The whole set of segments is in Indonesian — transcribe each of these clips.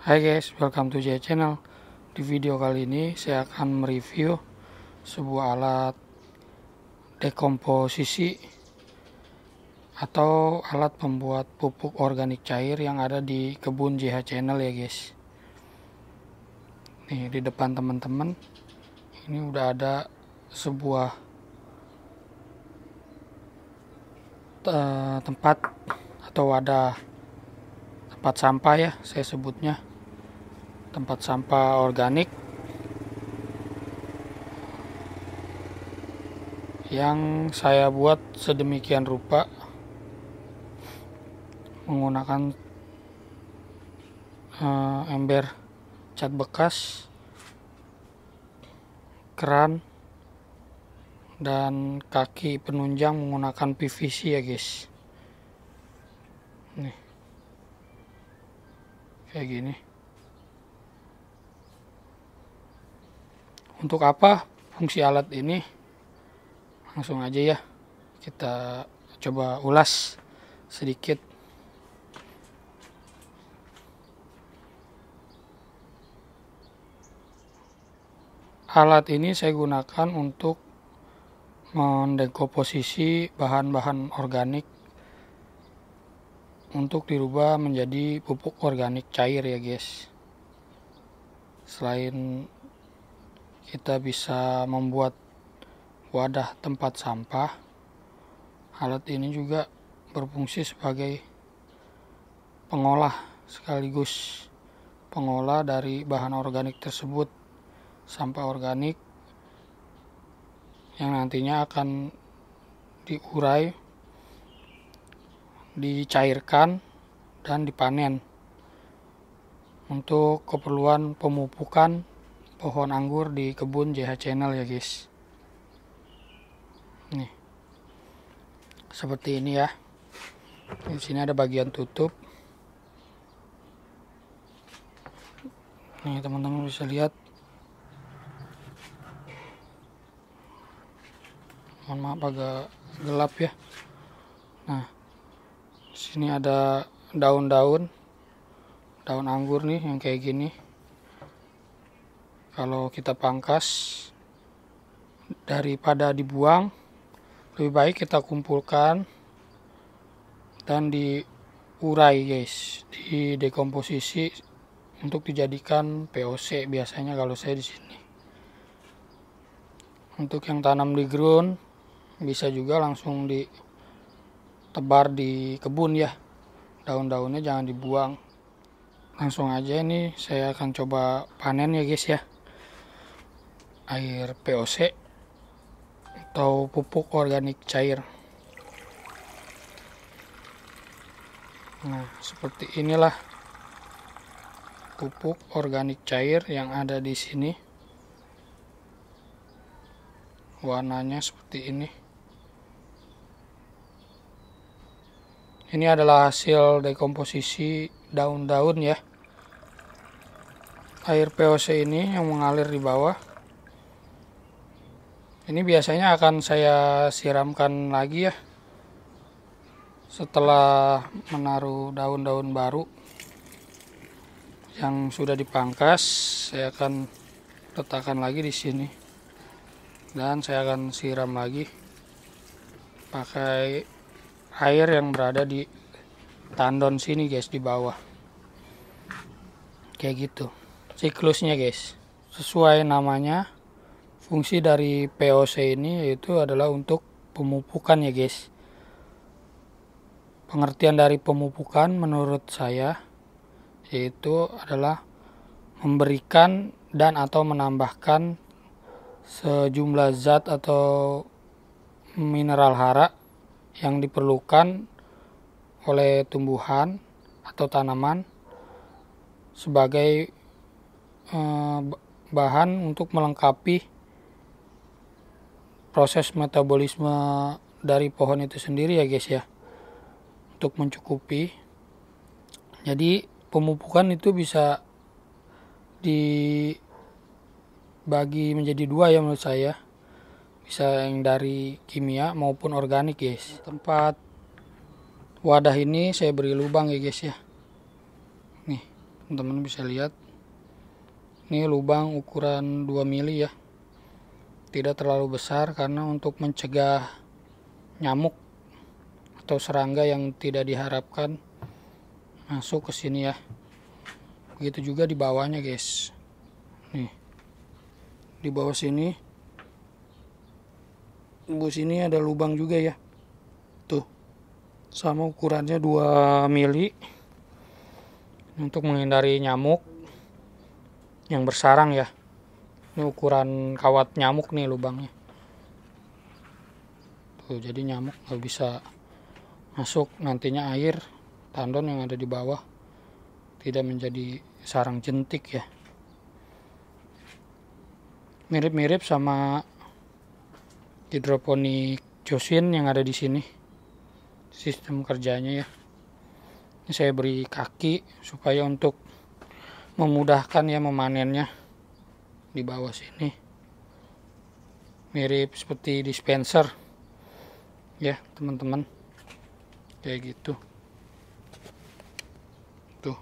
Hai guys, welcome to J Channel. Di video kali ini saya akan mereview sebuah alat dekomposisi atau alat pembuat pupuk organik cair yang ada di kebun JH Channel ya guys. Nih di depan teman-teman ini udah ada sebuah tempat atau wadah tempat sampah ya, saya sebutnya tempat sampah organik yang saya buat sedemikian rupa menggunakan ember cat bekas, keran, dan kaki penunjang menggunakan PVC ya guys. Nih kayak gini. Untuk apa fungsi alat ini? Langsung aja ya kita coba ulas sedikit. Alat ini saya gunakan untuk mendekomposisi bahan-bahan organik untuk dirubah menjadi pupuk organik cair ya guys. Selain kita bisa membuat wadah tempat sampah, alat ini juga berfungsi sebagai pengolah sekaligus pengolah dari bahan organik tersebut, sampah organik yang nantinya akan diurai, dicairkan, dan dipanen untuk keperluan pemupukan pohon anggur di kebun JH Channel ya guys. Nih seperti ini ya. Di sini ada bagian tutup. Nih teman-teman bisa lihat. Mohon maaf agak gelap ya. Nah, sini ada daun anggur nih yang kayak gini. Kalau kita pangkas, daripada dibuang, lebih baik kita kumpulkan dan diurai guys, didekomposisi untuk dijadikan POC biasanya kalau saya di sini. Untuk yang tanam di ground bisa juga langsung ditebar di kebun ya. Daun-daunnya jangan dibuang. Langsung aja ini saya akan coba panen ya guys ya. Air POC atau pupuk organik cair. Nah, seperti inilah pupuk organik cair yang ada di sini. Warnanya seperti ini. Ini adalah hasil dekomposisi daun-daun ya. Air POC ini yang mengalir di bawah. Ini biasanya akan saya siramkan lagi ya. Setelah menaruh daun-daun baru yang sudah dipangkas, saya akan letakkan lagi di sini. Dan saya akan siram lagi pakai air yang berada di tandon sini guys, di bawah. Kayak gitu siklusnya guys. Sesuai namanya, fungsi dari POC ini yaitu adalah untuk pemupukan ya guys. Pengertian dari pemupukan menurut saya yaitu adalah memberikan dan atau menambahkan sejumlah zat atau mineral hara yang diperlukan oleh tumbuhan atau tanaman sebagai bahan untuk melengkapi proses metabolisme dari pohon itu sendiri ya guys ya, untuk mencukupi. Jadi pemupukan itu bisa dibagi menjadi dua ya menurut saya, bisa yang dari kimia maupun organik guys. Tempat wadah ini saya beri lubang ya guys ya. Nih teman-teman bisa lihat. Ini lubang ukuran 2 mili ya. Tidak terlalu besar karena untuk mencegah nyamuk atau serangga yang tidak diharapkan masuk ke sini ya. Begitu juga di bawahnya guys. Nih. Di bawah sini. Di bawah sini ada lubang juga ya. Tuh. Sama ukurannya 2 mili. Untuk menghindari nyamuk yang bersarang ya. Ini ukuran kawat nyamuk nih lubangnya. Tuh, jadi nyamuk nggak bisa masuk. Nantinya air tandon yang ada di bawah tidak menjadi sarang jentik ya. Mirip-mirip sama hidroponik josin yang ada di sini. Sistem kerjanya ya. Ini saya beri kaki supaya untuk memudahkan ya memanennya di bawah sini. Mirip seperti dispenser ya teman-teman, kayak gitu. Tuh.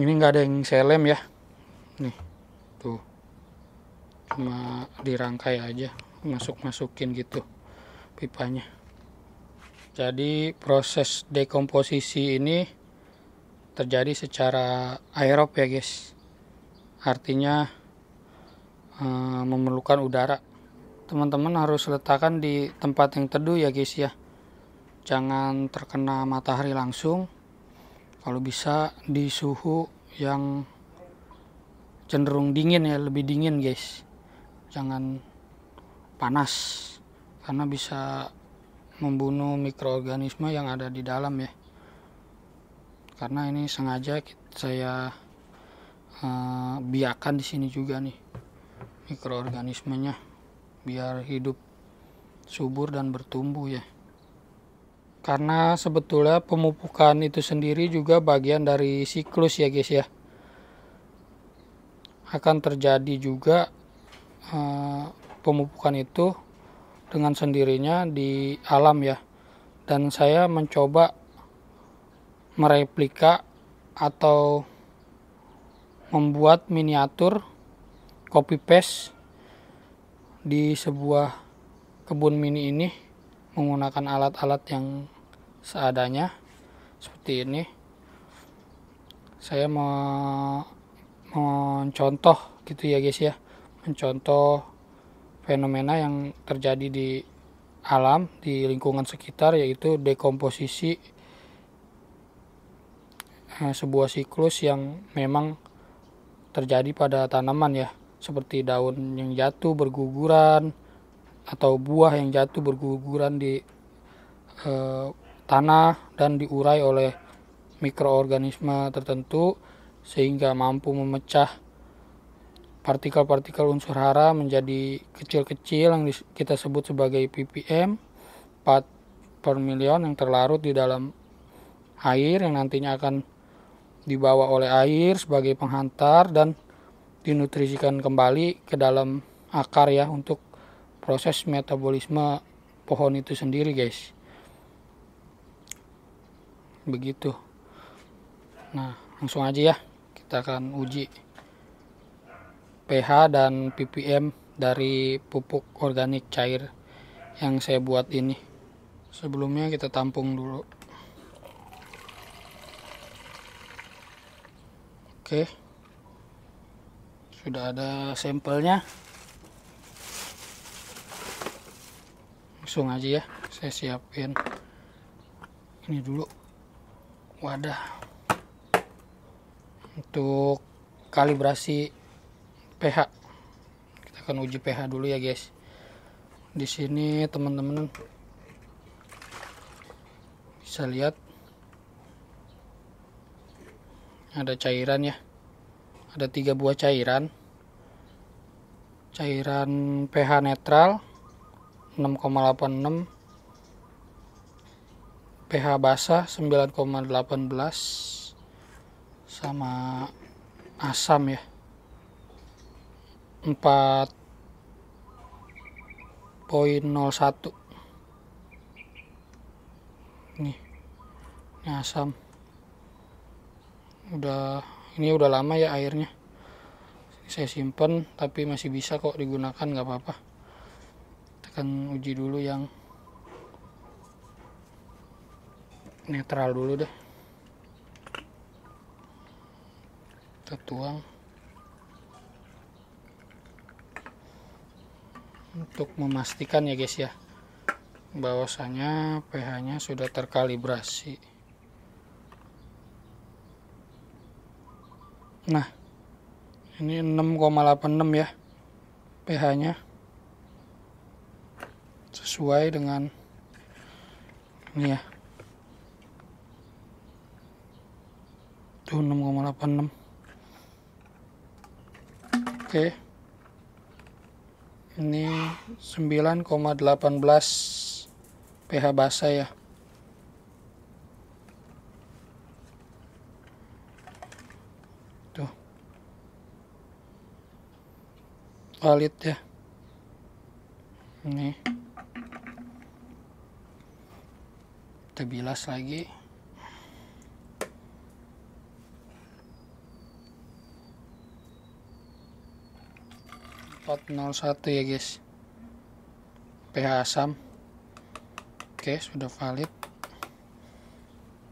Ini nggak ada yang saya lem ya. Nih, tuh. Cuma dirangkai aja, masukin gitu pipanya. Jadi proses dekomposisi ini terjadi secara aerob ya guys. Artinya memerlukan udara. Teman-teman harus letakkan di tempat yang teduh ya guys ya. Jangan terkena matahari langsung. Kalau bisa di suhu yang cenderung dingin ya, lebih dingin guys. Jangan panas karena bisa membunuh mikroorganisme yang ada di dalam ya. Karena ini sengaja saya biarkan di sini juga nih mikroorganismenya biar hidup subur dan bertumbuh ya. Karena sebetulnya pemupukan itu sendiri juga bagian dari siklus ya guys ya. Akan terjadi juga pemupukan itu dengan sendirinya di alam ya. Dan saya mencoba mereplika atau membuat miniatur copy paste di sebuah kebun mini ini menggunakan alat-alat yang seadanya seperti ini. Saya mencontoh gitu ya guys ya, mencontoh fenomena yang terjadi di alam, di lingkungan sekitar, yaitu dekomposisi sebuah siklus yang memang terjadi pada tanaman ya, seperti daun yang jatuh berguguran atau buah yang jatuh berguguran di tanah dan diurai oleh mikroorganisme tertentu sehingga mampu memecah partikel-partikel unsur hara menjadi kecil-kecil yang kita sebut sebagai ppm, part per million, yang terlarut di dalam air yang nantinya akan dibawa oleh air sebagai penghantar dan dinutrisikan kembali ke dalam akar ya untuk proses metabolisme pohon itu sendiri guys. Begitu. Nah, langsung aja ya, kita akan uji pH dan ppm dari pupuk organik cair yang saya buat ini. Sebelumnya kita tampung dulu. Oke, sudah ada sampelnya. Langsung aja ya, saya siapin ini dulu wadah untuk kalibrasi pH. Kita akan uji pH dulu ya guys. Di sini teman-teman bisa lihat ada cairan ya, ada 3 buah cairan pH netral 6,86, pH basah 9,18, sama asam ya 4,01. nih Ini asam. Ini udah lama ya airnya. Saya simpen tapi masih bisa kok digunakan, nggak apa-apa. Kita akan uji dulu yang netral dulu deh. Kita tuang untuk memastikan ya guys ya, bahwasanya pH-nya sudah terkalibrasi. Nah, ini 6,86 ya pH-nya, sesuai dengan ini ya. Tuh 6,86. Oke. Ini 9,18 pH basah ya. Tuh. Valid ya. Ini. Kita bilas lagi. .01 ya guys, pH asam. Oke, sudah valid.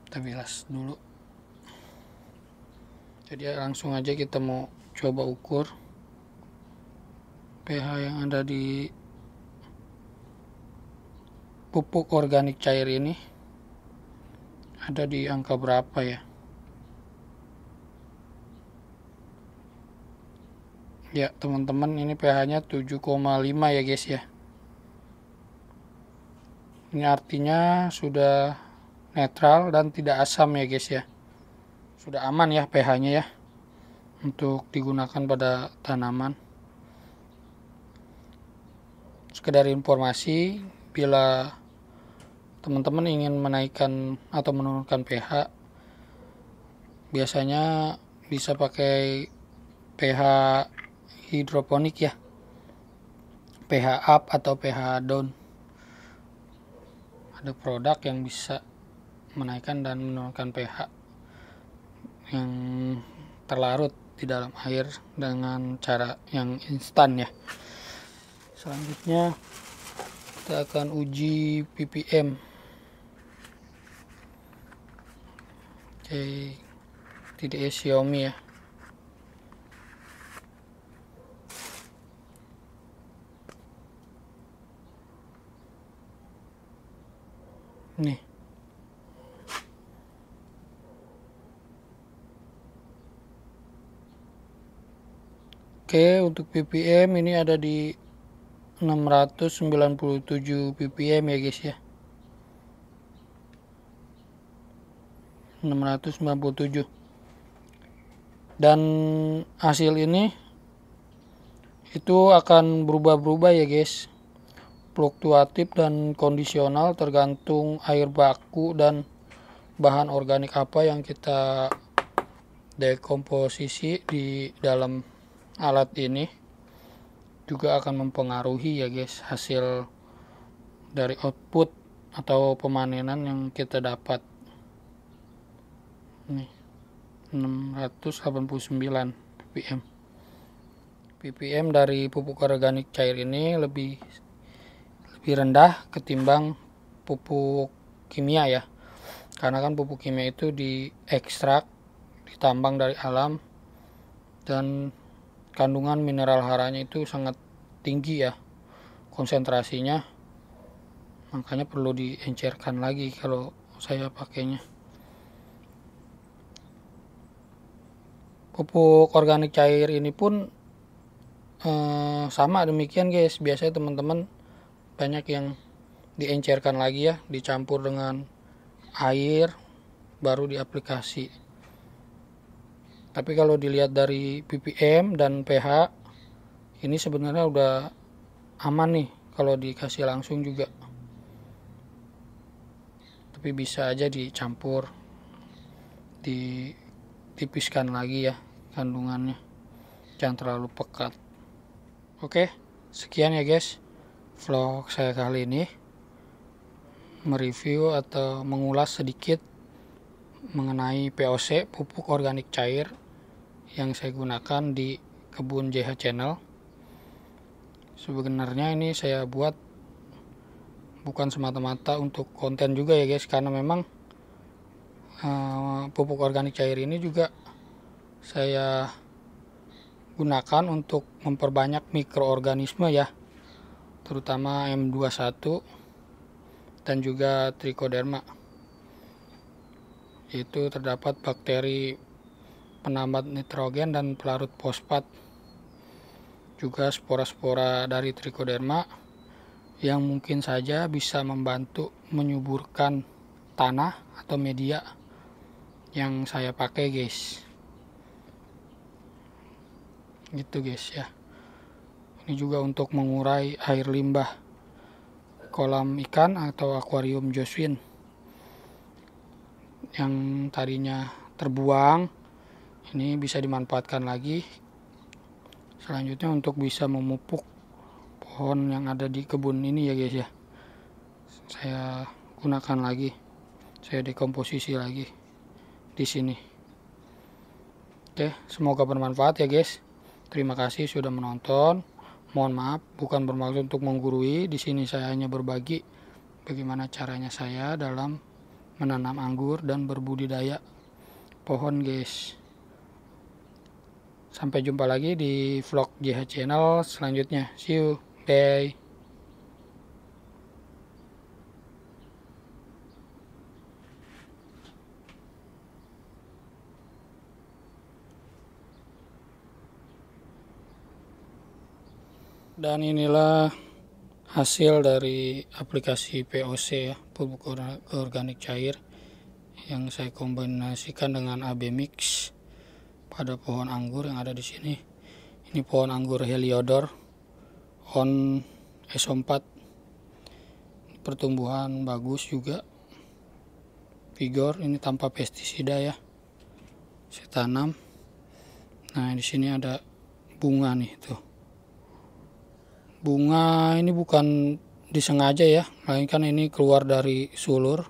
Kita bilas dulu. Jadi langsung aja kita mau coba ukur pH yang ada di pupuk organik cair ini, ada di angka berapa ya. Ya teman-teman, ini pH-nya 7,5 ya guys ya. Ini artinya sudah netral dan tidak asam ya guys ya. Sudah aman ya pH-nya ya, untuk digunakan pada tanaman. Sekedar informasi, bila teman-teman ingin menaikkan atau menurunkan pH, biasanya bisa pakai pH hidroponik ya, pH up atau pH down. Ada produk yang bisa menaikkan dan menurunkan pH yang terlarut di dalam air dengan cara yang instan ya. Selanjutnya kita akan uji ppm. Oke, TDS Xiaomi ya. Nih. Oke, untuk ppm ini ada di 697 ppm ya guys ya. 697. Dan hasil ini itu akan berubah-berubah ya guys, fluktuatif dan kondisional tergantung air baku dan bahan organik apa yang kita dekomposisi di dalam alat ini, juga akan mempengaruhi ya guys hasil dari output atau pemanenan yang kita dapat. Nih 689 ppm. ppm dari pupuk organik cair ini lebih rendah ketimbang pupuk kimia ya, karena kan pupuk kimia itu diekstrak, ditambang dari alam, dan kandungan mineral haranya itu sangat tinggi ya konsentrasinya, makanya perlu diencerkan lagi kalau saya pakainya. Pupuk organik cair ini pun sama demikian guys. Biasanya teman-teman banyak yang diencerkan lagi ya, dicampur dengan air baru diaplikasi. Tapi kalau dilihat dari ppm dan pH, ini sebenarnya udah aman nih kalau dikasih langsung juga. Tapi bisa aja dicampur, ditipiskan lagi ya kandungannya, jangan terlalu pekat. Oke, sekian ya guys vlog saya kali ini, mereview atau mengulas sedikit mengenai POC, pupuk organik cair, yang saya gunakan di kebun JH Channel. Sebenarnya ini saya buat bukan semata-mata untuk konten juga ya guys, karena memang pupuk organik cair ini juga saya gunakan untuk memperbanyak mikroorganisme ya, terutama M21 dan juga Trichoderma. Itu terdapat bakteri penambat nitrogen dan pelarut fosfat, juga spora-spora dari Trichoderma yang mungkin saja bisa membantu menyuburkan tanah atau media yang saya pakai guys. Gitu guys ya. Ini juga untuk mengurai air limbah kolam ikan atau akuarium Joswin yang tadinya terbuang, ini bisa dimanfaatkan lagi selanjutnya untuk bisa memupuk pohon yang ada di kebun ini ya guys ya. Saya gunakan lagi, saya dekomposisi lagi di sini. Oke, semoga bermanfaat ya guys. Terima kasih sudah menonton. Mohon maaf, bukan bermaksud untuk menggurui. Di sini saya hanya berbagi bagaimana caranya saya dalam menanam anggur dan berbudidaya pohon guys. Sampai jumpa lagi di vlog JH Channel selanjutnya. See you, bye. Dan inilah hasil dari aplikasi POC ya, pupuk organik cair, yang saya kombinasikan dengan AB Mix pada pohon anggur yang ada di sini. Ini pohon anggur Heliodor on SO4, pertumbuhan bagus juga, vigor. Ini tanpa pestisida ya, saya tanam. Nah di sini ada bunga nih tuh. Bunga ini bukan disengaja ya, melainkan ini keluar dari sulur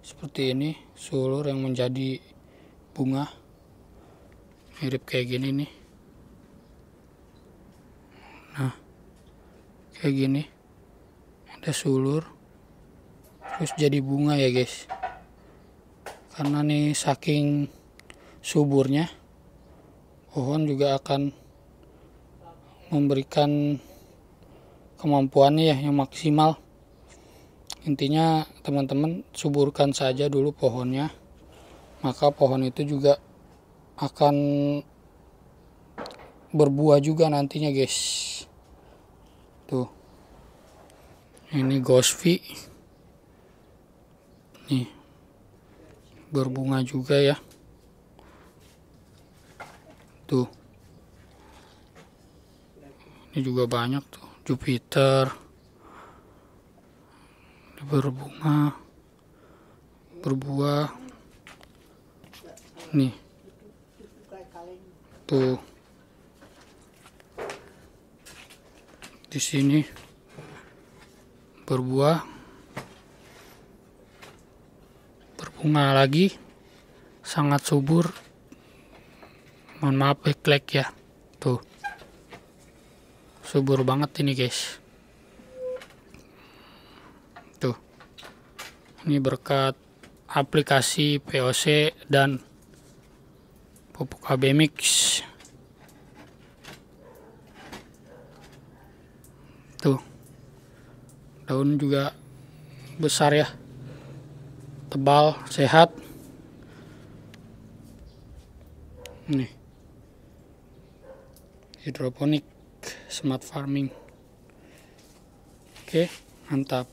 seperti ini, sulur yang menjadi bunga mirip kayak gini nih. Nah kayak gini, ada sulur terus jadi bunga ya guys. Karena nih saking suburnya, pohon juga akan memberikan kemampuannya ya yang maksimal. Intinya teman-teman suburkan saja dulu pohonnya, maka pohon itu juga akan berbuah juga nantinya guys. Tuh, ini Gosvi nih berbunga juga ya. Tuh, ini juga banyak tuh, Jupiter berbunga, berbuah nih tuh. Di sini berbuah, berbunga lagi, sangat subur. Mohon maaf backlight ya, tuh subur banget ini guys. Tuh, ini berkat aplikasi POC dan pupuk AB Mix. Tuh, daun juga besar ya, tebal, sehat. Nih, hidroponik, smart farming. Oke, mantap.